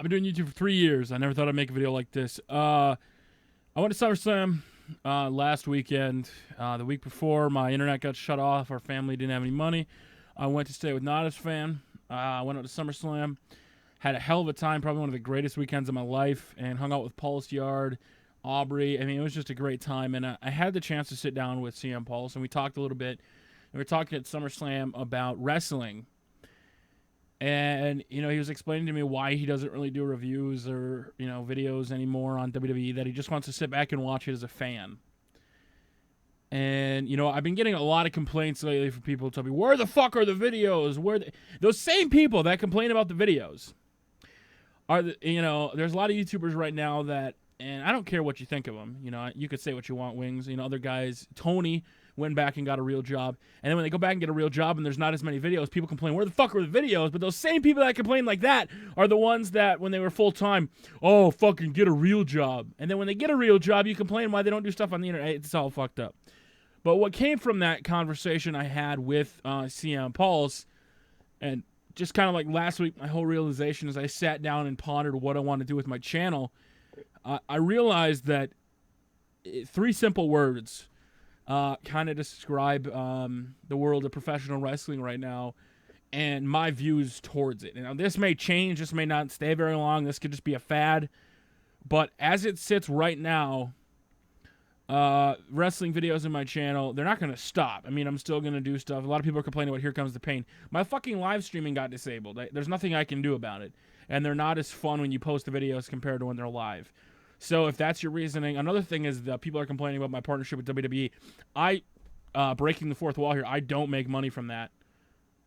I've been doing YouTube for 3 years. I never thought I'd make a video like this. I went to SummerSlam last weekend. The week before, my internet got shut off. Our family didn't have any money. I went to stay with Nada's fan. I went out to SummerSlam. Had a hell of a time, probably one of the greatest weekends of my life, and hung out with Paul's Yard, Aubrey. I mean, it was just a great time, and I had the chance to sit down with CM Pulse, and we talked a little bit. And we were talking at SummerSlam about wrestling. And, you know, he was explaining to me why he doesn't really do reviews or, you know, videos anymore on WWE, that he just wants to sit back and watch it as a fan. And, you know, I've been getting a lot of complaints lately from people telling me, where the fuck are the videos? Those same people that complain about the videos are, you know, there's a lot of YouTubers right now that, and I don't care what you think of them. You know, you could say what you want, Wings. You know, other guys, Tony went back and got a real job. And then when they go back and get a real job and there's not as many videos, people complain, where the fuck are the videos? But those same people that complain like that are the ones that, when they were full-time, oh, fucking get a real job. And then when they get a real job, you complain why they don't do stuff on the internet. It's all fucked up. But what came from that conversation I had with CM Pulse, and just kind of like last week, my whole realization as I sat down and pondered what I want to do with my channel, I realized that 3 simple words kind of describe the world of professional wrestling right now and my views towards it. Now, this may change. This may not stay very long. This could just be a fad. But as it sits right now, wrestling videos in my channel, they're not going to stop. I mean, I'm still going to do stuff. A lot of people are complaining about Here Comes the Pain. My fucking live streaming got disabled. There's nothing I can do about it. And they're not as fun when you post the videos compared to when they're live. So if that's your reasoning, another thing is that people are complaining about my partnership with WWE. Breaking the fourth wall here, I don't make money from that.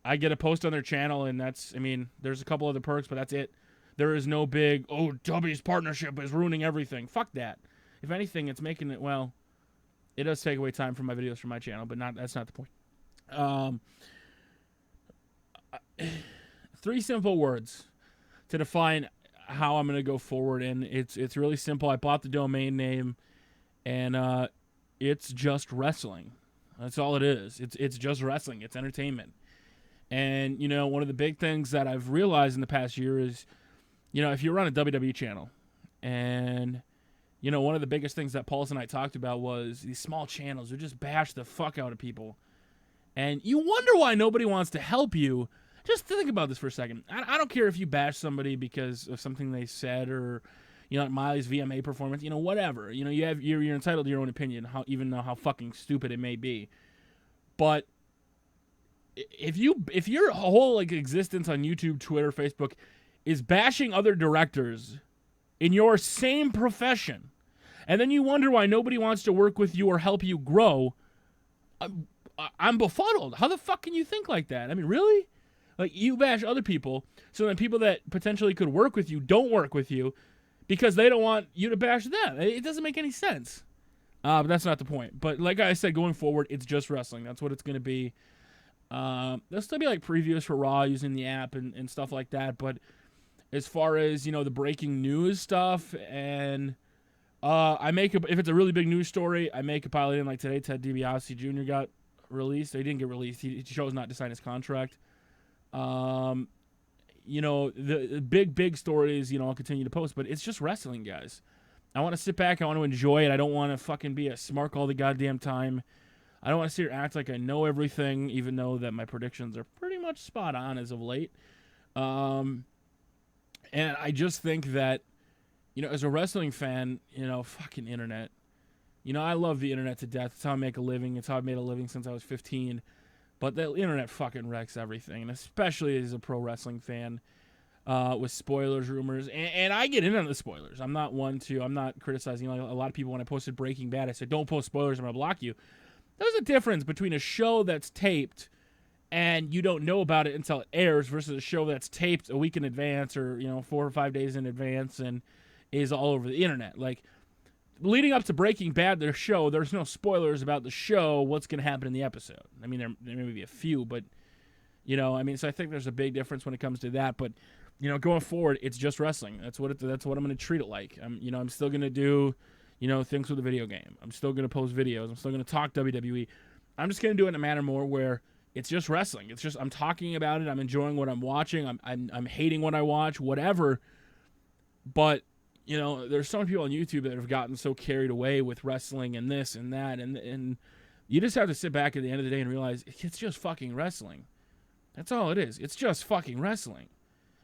I get a post on their channel, and that's, I mean, there's a couple other perks, but that's it. There is no big, oh, Tubby's partnership is ruining everything. Fuck that. If anything, it's making it, well, it does take away time from my videos from my channel, but that's not the point. 3 simple words to define how I'm going to go forward, and it's really simple. I bought the domain name, and it's just wrestling. That's all it is. It's just wrestling. It's entertainment. And, you know, one of the big things that I've realized in the past year is, you know, if you run a WWE channel, and, you know, one of the biggest things that Paul's and I talked about was these small channels who just bash the fuck out of people. And you wonder why nobody wants to help you. Just think about this for a second. I don't care if you bash somebody because of something they said, or, you know, like Miley's VMA performance, you know, whatever. You know, you're entitled to your own opinion, even though how fucking stupid it may be. But if your whole like existence on YouTube, Twitter, Facebook is bashing other directors in your same profession, and then you wonder why nobody wants to work with you or help you grow, I'm befuddled. How the fuck can you think like that? I mean, really? Like, you bash other people, so then people that potentially could work with you don't work with you because they don't want you to bash them. It doesn't make any sense. But that's not the point. But like I said, going forward, it's just wrestling. That's what it's going to be. There'll still be, like, previews for Raw using the app and stuff like that. But as far as, you know, the breaking news stuff, and if it's a really big news story, I make a pilot in, like today. Ted DiBiase Jr. got released. He didn't get released. He chose not to sign his contract. You know, the big stories, you know, I'll continue to post, but it's just wrestling, guys. I want to sit back. I want to enjoy it. I don't want to fucking be a smark all the goddamn time. I don't want to sit here and act like I know everything, even though that my predictions are pretty much spot on as of late. And I just think that, you know, as a wrestling fan, you know, fucking internet. You know, I love the internet to death. It's how I make a living. It's how I've made a living since I was 15. But the internet fucking wrecks everything, and especially as a pro wrestling fan, with spoilers, rumors, and I get in on the spoilers. I'm not criticizing. Like, a lot of people, when I posted Breaking Bad, I said, don't post spoilers, I'm going to block you. There's a difference between a show that's taped and you don't know about it until it airs versus a show that's taped a week in advance, or, you know, 4 or 5 days in advance and is all over the internet. Like, leading up to Breaking Bad, their show, there's no spoilers about the show, what's going to happen in the episode. I mean, there may be a few, but, you know, I mean, so I think there's a big difference when it comes to that. But, you know, going forward, it's just wrestling. That's what I'm going to treat it like. You know, I'm still going to do, you know, things with the video game. I'm still going to post videos. I'm still going to talk WWE. I'm just going to do it in a manner more where it's just wrestling. It's just, I'm talking about it. I'm enjoying what I'm watching. I'm hating what I watch, whatever. But, you know, there's so many people on YouTube that have gotten so carried away with wrestling and this and that. And you just have to sit back at the end of the day and realize it's just fucking wrestling. That's all it is. It's just fucking wrestling.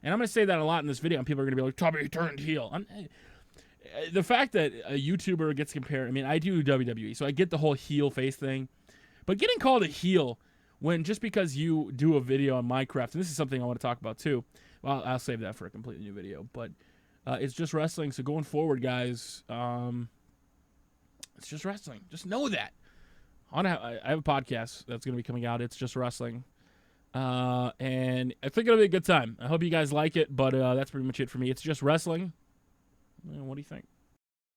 And I'm going to say that a lot in this video, and people are going to be like, Tubby turned heel. The fact that a YouTuber gets compared, I mean, I do WWE, so I get the whole heel face thing. But getting called a heel when just because you do a video on Minecraft, and this is something I want to talk about too. Well, I'll save that for a completely new video. But it's just wrestling. So going forward, guys, it's just wrestling. Just know that. I have a podcast that's going to be coming out. It's just wrestling. And I think it'll be a good time. I hope you guys like it, but that's pretty much it for me. It's just wrestling. What do you think?